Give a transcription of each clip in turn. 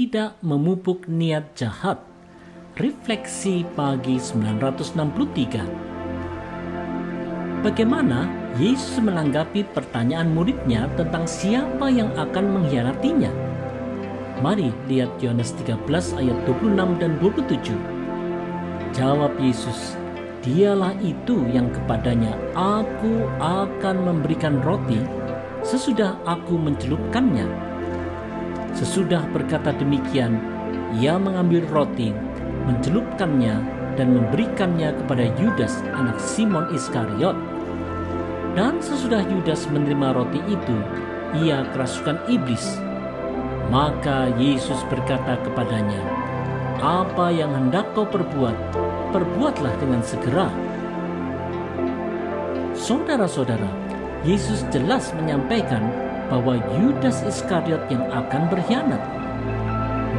tidak memupuk niat jahat. Refleksi pagi 963. Bagaimana Yesus menanggapi pertanyaan muridnya tentang siapa yang akan mengkhianatinya? Mari lihat Yohanes 13 ayat 26 dan 27. Jawab Yesus, "Dialah itu yang kepadanya aku akan memberikan roti sesudah aku mencelupkannya." Sesudah berkata demikian, ia mengambil roti, mencelupkannya, dan memberikannya kepada Yudas, anak Simon Iskariot. Dan sesudah Yudas menerima roti itu, ia kerasukan iblis. Maka Yesus berkata kepadanya, "Apa yang hendak kau perbuat, perbuatlah dengan segera." Saudara-saudara, Yesus jelas menyampaikan bahwa Yudas Iskariot yang akan berkhianat.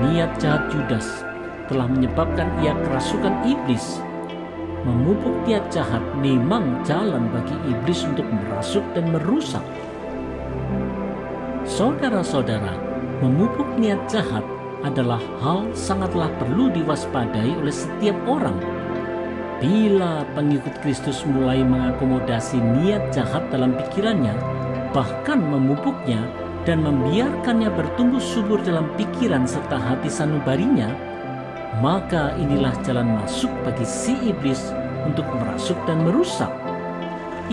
Niat jahat Yudas telah menyebabkan ia kerasukan iblis. Memupuk niat jahat memang jalan bagi iblis untuk merasuk dan merusak. Saudara-saudara, memupuk niat jahat adalah hal sangatlah perlu diwaspadai oleh setiap orang. Bila pengikut Kristus mulai mengakomodasi niat jahat dalam pikirannya, bahkan memupuknya dan membiarkannya bertumbuh subur dalam pikiran serta hati sanubarinya, maka inilah jalan masuk bagi si iblis untuk merasuk dan merusak.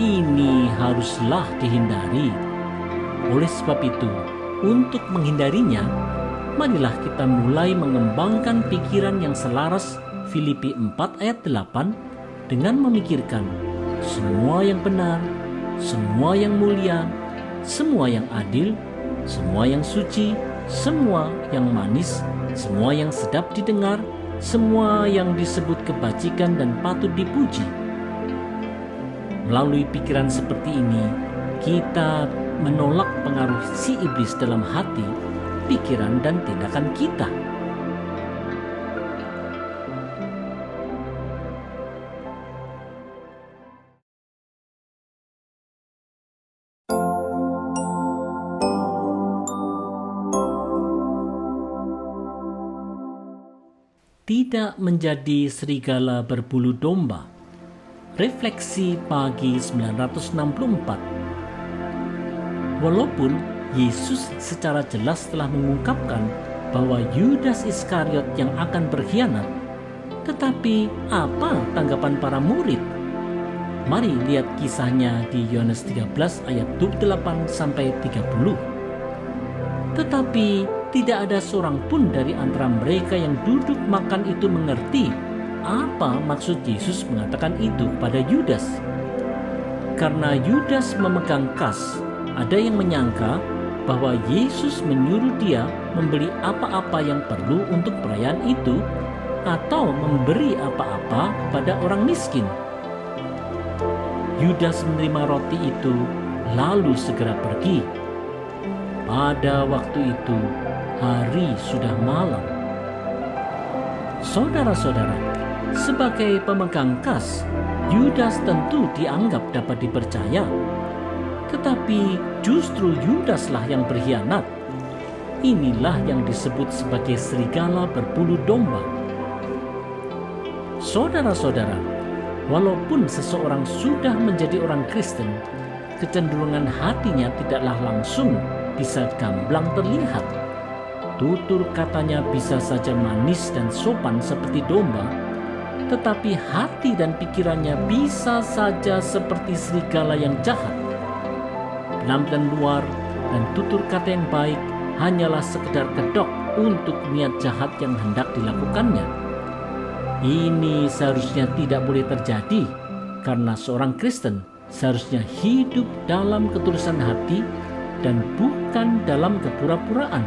Ini haruslah dihindari. Oleh sebab itu, untuk menghindarinya, marilah kita mulai mengembangkan pikiran yang selaras Filipi 4 ayat 8 dengan memikirkan semua yang benar, semua yang mulia, semua yang adil, semua yang suci, semua yang manis, semua yang sedap didengar, semua yang disebut kebajikan dan patut dipuji. Melalui pikiran seperti ini, kita menolak pengaruh si iblis dalam hati, pikiran, dan tindakan kita. Tidak menjadi serigala berbulu domba. Refleksi pagi 964. Walaupun Yesus secara jelas telah mengungkapkan bahwa Yudas Iskariot yang akan berkhianat, tetapi apa tanggapan para murid? Mari lihat kisahnya di Yohanes 13 ayat 28 sampai 30. Tetapi tidak ada seorang pun dari antara mereka yang duduk makan itu mengerti apa maksud Yesus mengatakan itu kepada Yudas. Karena Yudas memegang kas, ada yang menyangka bahwa Yesus menyuruh dia membeli apa-apa yang perlu untuk perayaan itu atau memberi apa-apa kepada orang miskin. Yudas menerima roti itu lalu segera pergi. Pada waktu itu, hari sudah malam. Saudara-saudara, sebagai pemegang kas, Yudas tentu dianggap dapat dipercaya. Tetapi justru Yudaslah yang berkhianat. Inilah yang disebut sebagai serigala berbulu domba. Saudara-saudara, walaupun seseorang sudah menjadi orang Kristen, kecenderungan hatinya tidaklah langsung bisa gamblang terlihat. Tutur katanya bisa saja manis dan sopan seperti domba, tetapi hati dan pikirannya bisa saja seperti serigala yang jahat. Penampilan luar dan tutur kata yang baik hanyalah sekedar kedok untuk niat jahat yang hendak dilakukannya. Ini seharusnya tidak boleh terjadi, karena seorang Kristen seharusnya hidup dalam ketulusan hati dan bukan dalam kepura-puraan.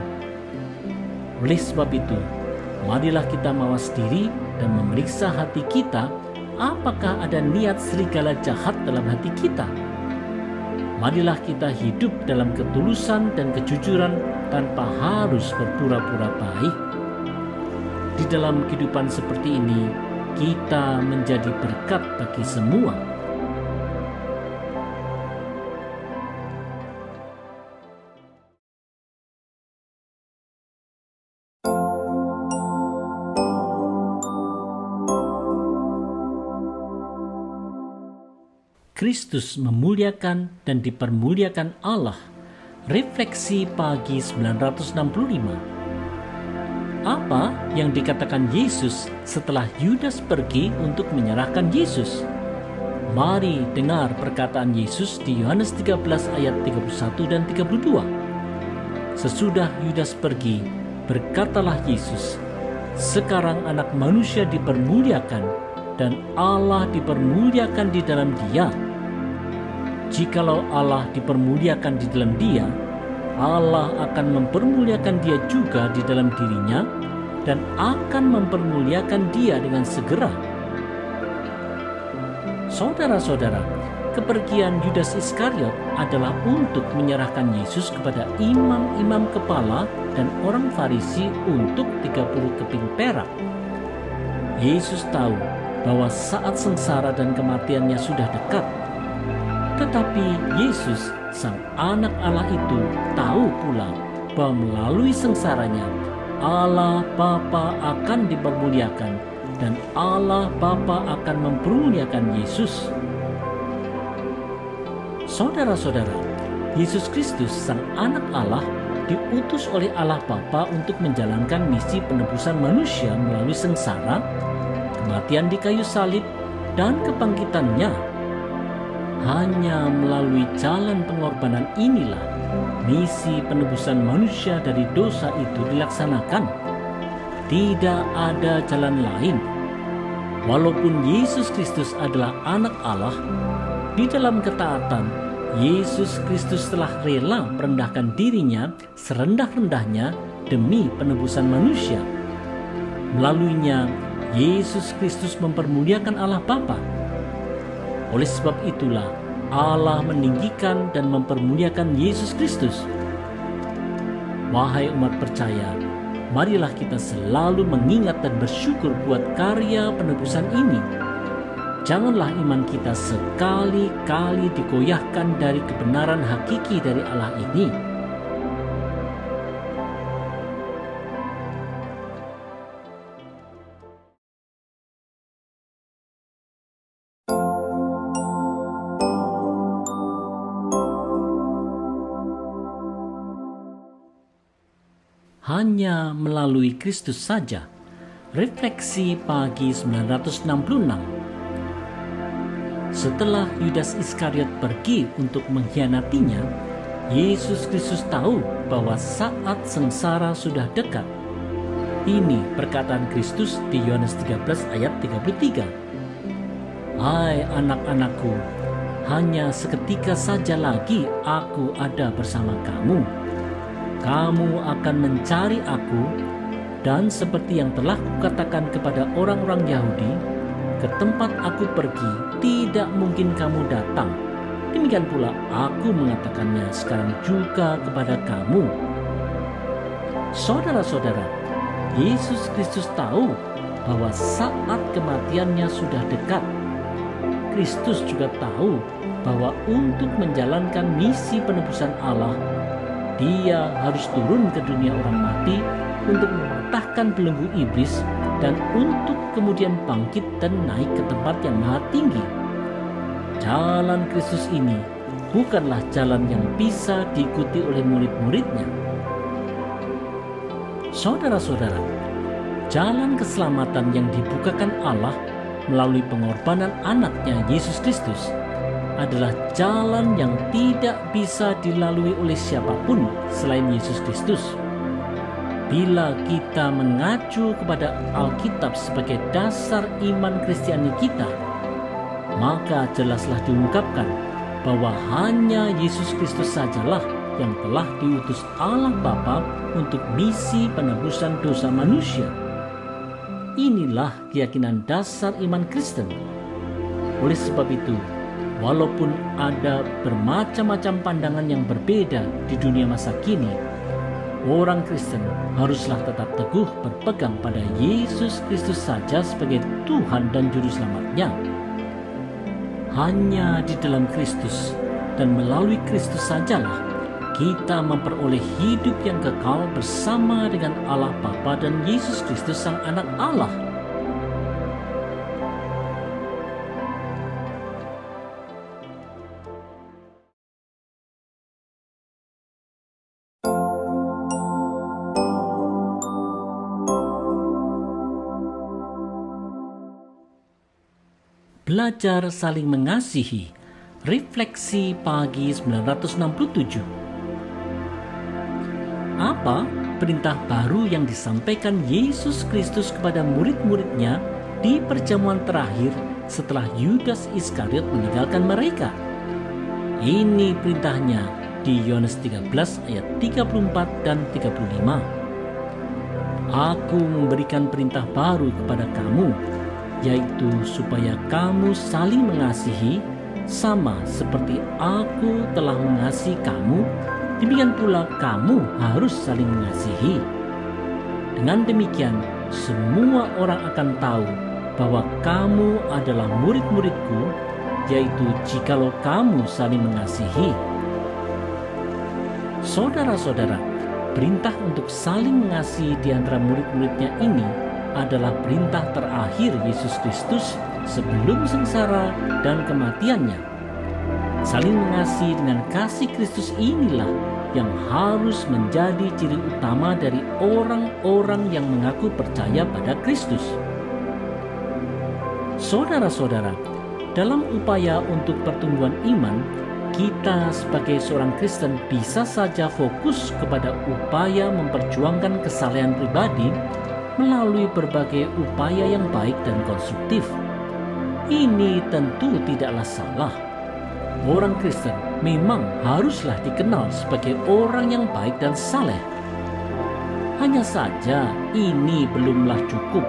Oleh sebab itu, marilah kita mawas diri dan memeriksa hati kita, apakah ada niat serigala jahat dalam hati kita. Marilah kita hidup dalam ketulusan dan kejujuran tanpa harus berpura-pura baik. Di dalam kehidupan seperti ini, kita menjadi berkat bagi semua. Kristus memuliakan dan dipermuliakan Allah. Refleksi pagi 965. Apa yang dikatakan Yesus setelah Yudas pergi untuk menyerahkan Yesus? Mari dengar perkataan Yesus di Yohanes 13 ayat 31 dan 32. Sesudah Yudas pergi, berkatalah Yesus, "Sekarang Anak Manusia dipermuliakan dan Allah dipermuliakan di dalam Dia. Jikalau Allah dipermuliakan di dalam Dia, Allah akan mempermuliakan Dia juga di dalam dirinya dan akan mempermuliakan Dia dengan segera." Saudara-saudara, kepergian Yudas Iskariot adalah untuk menyerahkan Yesus kepada imam-imam kepala dan orang Farisi untuk 30 keping perak. Yesus tahu bahwa saat sengsara dan kematiannya sudah dekat. Tetapi Yesus, Sang Anak Allah itu, tahu pula bahwa melalui sengsaranya Allah Bapa akan dipermuliakan dan Allah Bapa akan mempermuliakan Yesus. Saudara-saudara, Yesus Kristus, Sang Anak Allah, diutus oleh Allah Bapa untuk menjalankan misi penebusan manusia melalui sengsara, kematian di kayu salib, dan kebangkitannya. Hanya melalui jalan pengorbanan inilah misi penebusan manusia dari dosa itu dilaksanakan. Tidak ada jalan lain. Walaupun Yesus Kristus adalah Anak Allah, di dalam ketaatan, Yesus Kristus telah rela merendahkan dirinya serendah-rendahnya demi penebusan manusia. Melaluinya, Yesus Kristus mempermuliakan Allah Bapa. Oleh sebab itulah Allah meninggikan dan mempermuliakan Yesus Kristus. Wahai umat percaya, marilah kita selalu mengingat dan bersyukur buat karya penebusan ini. Janganlah iman kita sekali-kali digoyahkan dari kebenaran hakiki dari Allah ini. Hanya melalui Kristus saja. Refleksi pagi 966. Setelah Yudas Iskariot pergi untuk mengkhianatinya, Yesus Kristus tahu bahwa saat sengsara sudah dekat. Ini perkataan Kristus di Yohanes 13 ayat 33. "Hai anak-anakku, hanya seketika saja lagi aku ada bersama kamu. Kamu akan mencari aku, dan seperti yang telah kukatakan kepada orang-orang Yahudi, ke tempat aku pergi tidak mungkin kamu datang. Demikian pula aku mengatakannya sekarang juga kepada kamu." Saudara-saudara, Yesus Kristus tahu bahwa saat kematiannya sudah dekat. Kristus juga tahu bahwa untuk menjalankan misi penebusan Allah, Dia harus turun ke dunia orang mati untuk mematahkan belenggu iblis dan untuk kemudian bangkit dan naik ke tempat yang maha tinggi. Jalan Kristus ini bukanlah jalan yang bisa diikuti oleh murid-muridnya. Saudara-saudara, jalan keselamatan yang dibukakan Allah melalui pengorbanan anaknya Yesus Kristus adalah jalan yang tidak bisa dilalui oleh siapapun selain Yesus Kristus. Bila kita mengacu kepada Alkitab sebagai dasar iman Kristiani kita, maka jelaslah diungkapkan bahwa hanya Yesus Kristus sajalah yang telah diutus Allah Bapa untuk misi penebusan dosa manusia. Inilah keyakinan dasar iman Kristen. Oleh sebab itu, walaupun ada bermacam-macam pandangan yang berbeda di dunia masa kini, orang Kristen haruslah tetap teguh berpegang pada Yesus Kristus saja sebagai Tuhan dan Juru Selamatnya. Hanya di dalam Kristus dan melalui Kristus sajalah kita memperoleh hidup yang kekal bersama dengan Allah Bapa dan Yesus Kristus Sang Anak Allah. belajar saling mengasihi. Refleksi pagi 967. Apa perintah baru yang disampaikan Yesus Kristus kepada murid-muridnya di perjamuan terakhir setelah Yudas Iskariot meninggalkan mereka? Ini perintahnya di Yohanes 13 ayat 34 dan 35. Aku memberikan perintah baru kepada kamu, yaitu supaya kamu saling mengasihi, sama seperti aku telah mengasihi kamu, demikian pula kamu harus saling mengasihi. Dengan demikian, semua orang akan tahu bahwa kamu adalah murid-muridku, yaitu jikalau kamu saling mengasihi. Saudara-saudara, perintah untuk saling mengasihi di antara murid-muridnya ini adalah perintah terakhir Yesus Kristus sebelum sengsara dan kematiannya. Saling mengasihi dengan kasih Kristus inilah yang harus menjadi ciri utama dari orang-orang yang mengaku percaya pada Kristus. Saudara-saudara, dalam upaya untuk pertumbuhan iman, kita sebagai seorang Kristen bisa saja fokus kepada upaya memperjuangkan kesalehan pribadi melalui berbagai upaya yang baik dan konstruktif. Ini tentu tidaklah salah. Orang Kristen memang haruslah dikenal sebagai orang yang baik dan saleh. Hanya saja ini belumlah cukup.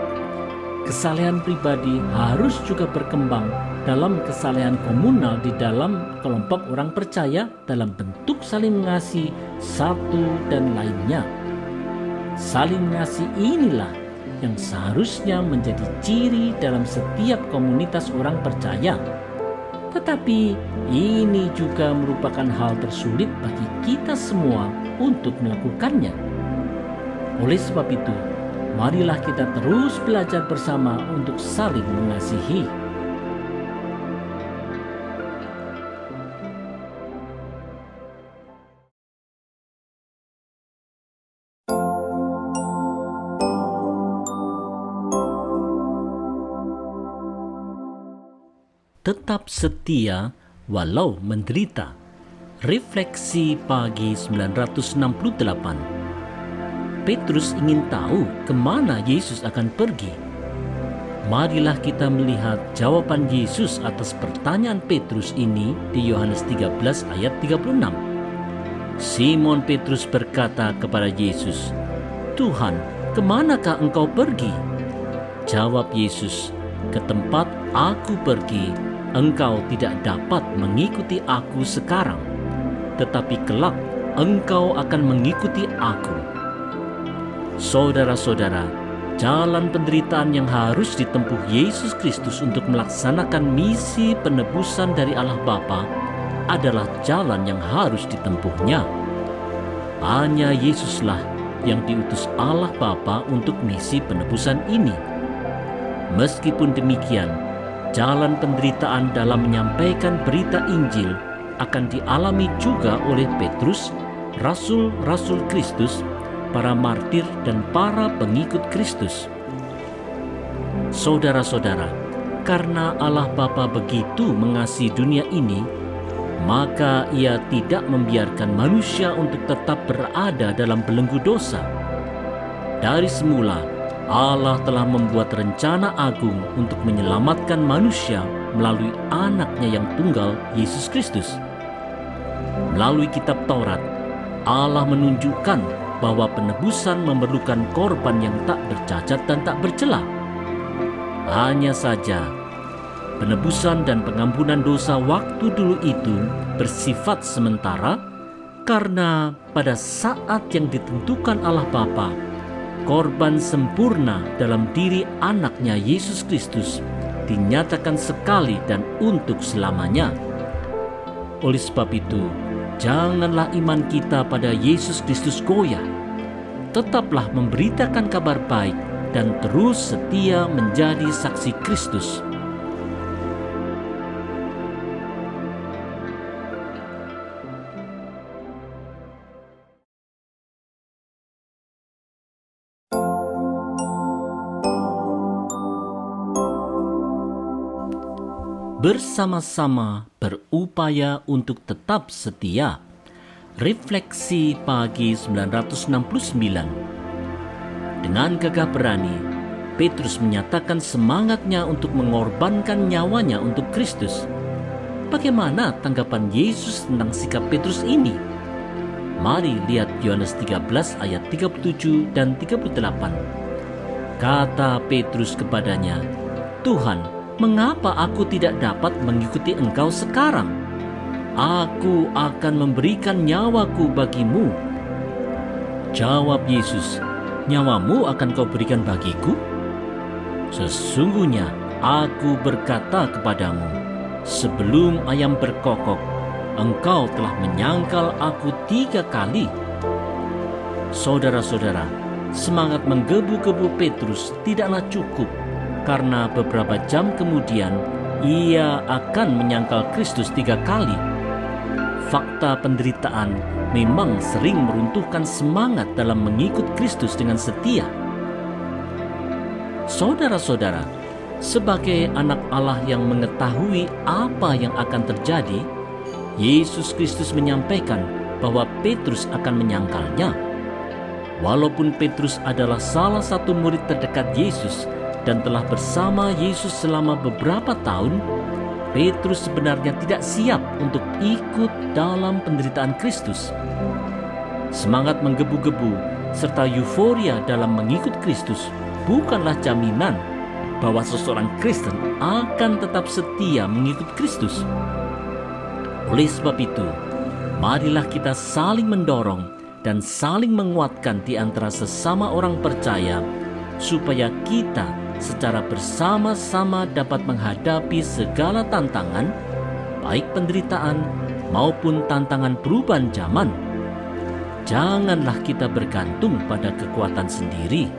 Kesalehan pribadi harus juga berkembang dalam kesalehan komunal di dalam kelompok orang percaya dalam bentuk saling mengasihi satu dan lainnya. Saling mengasihi inilah yang seharusnya menjadi ciri dalam setiap komunitas orang percaya. Tetapi ini juga merupakan hal tersulit bagi kita semua untuk melakukannya. Oleh sebab itu, marilah kita terus belajar bersama untuk saling mengasihi. Tetap setia walau menderita. Refleksi pagi 968. Petrus ingin tahu kemana Yesus akan pergi. Marilah kita melihat jawaban Yesus atas pertanyaan Petrus ini di Yohanes 13 ayat 36. Simon Petrus berkata kepada Yesus, "Tuhan, kemanakah engkau pergi?" Jawab Yesus, "Ke tempat aku pergi, engkau tidak dapat mengikuti aku sekarang, tetapi kelak engkau akan mengikuti aku." Saudara-saudara, jalan penderitaan yang harus ditempuh Yesus Kristus untuk melaksanakan misi penebusan dari Allah Bapa adalah jalan yang harus ditempuhnya. Hanya Yesuslah yang diutus Allah Bapa untuk misi penebusan ini. Meskipun demikian, jalan penderitaan dalam menyampaikan berita Injil akan dialami juga oleh Petrus, rasul-rasul Kristus, para martir, dan para pengikut Kristus. Saudara-saudara, karena Allah Bapa begitu mengasihi dunia ini, maka Ia tidak membiarkan manusia untuk tetap berada dalam belenggu dosa. Dari semula, Allah telah membuat rencana agung untuk menyelamatkan manusia melalui Anak-Nya yang tunggal, Yesus Kristus. Melalui kitab Taurat, Allah menunjukkan bahwa penebusan memerlukan korban yang tak bercacat dan tak bercela. Hanya saja, penebusan dan pengampunan dosa waktu dulu itu bersifat sementara, karena pada saat yang ditentukan Allah Bapa, korban sempurna dalam diri Anak-Nya Yesus Kristus dinyatakan sekali dan untuk selamanya. Oleh sebab itu, janganlah iman kita pada Yesus Kristus goyah. Tetaplah memberitakan kabar baik dan terus setia menjadi saksi Kristus. bersama-sama berupaya untuk tetap setia. Refleksi pagi 969. Dengan gagah berani, Petrus menyatakan semangatnya untuk mengorbankan nyawanya untuk Kristus. Bagaimana tanggapan Yesus tentang sikap Petrus ini? Mari lihat Yohanes 13 ayat 37 dan 38. Kata Petrus kepadanya, "Tuhan, mengapa aku tidak dapat mengikuti Engkau sekarang? Aku akan memberikan nyawaku bagimu." Jawab Yesus, "Nyawamu akan kau berikan bagiku? Sesungguhnya aku berkata kepadamu, sebelum ayam berkokok, engkau telah menyangkal aku 3 kali." Saudara-saudara, semangat menggebu-gebu Petrus tidaklah cukup, karena beberapa jam kemudian ia akan menyangkal Kristus 3 kali. Fakta penderitaan memang sering meruntuhkan semangat dalam mengikut Kristus dengan setia. Saudara-saudara, sebagai anak Allah yang mengetahui apa yang akan terjadi, Yesus Kristus menyampaikan bahwa Petrus akan menyangkalnya. Walaupun Petrus adalah salah satu murid terdekat Yesus dan telah bersama Yesus selama beberapa tahun, Petrus sebenarnya tidak siap untuk ikut dalam penderitaan Kristus. Semangat menggebu-gebu serta euforia dalam mengikut Kristus bukanlah jaminan bahwa seseorang Kristen akan tetap setia mengikut Kristus. Oleh sebab itu, marilah kita saling mendorong dan saling menguatkan di antara sesama orang percaya, supaya kita secara bersama-sama dapat menghadapi segala tantangan, baik penderitaan maupun tantangan perubahan zaman. Janganlah kita bergantung pada kekuatan sendiri,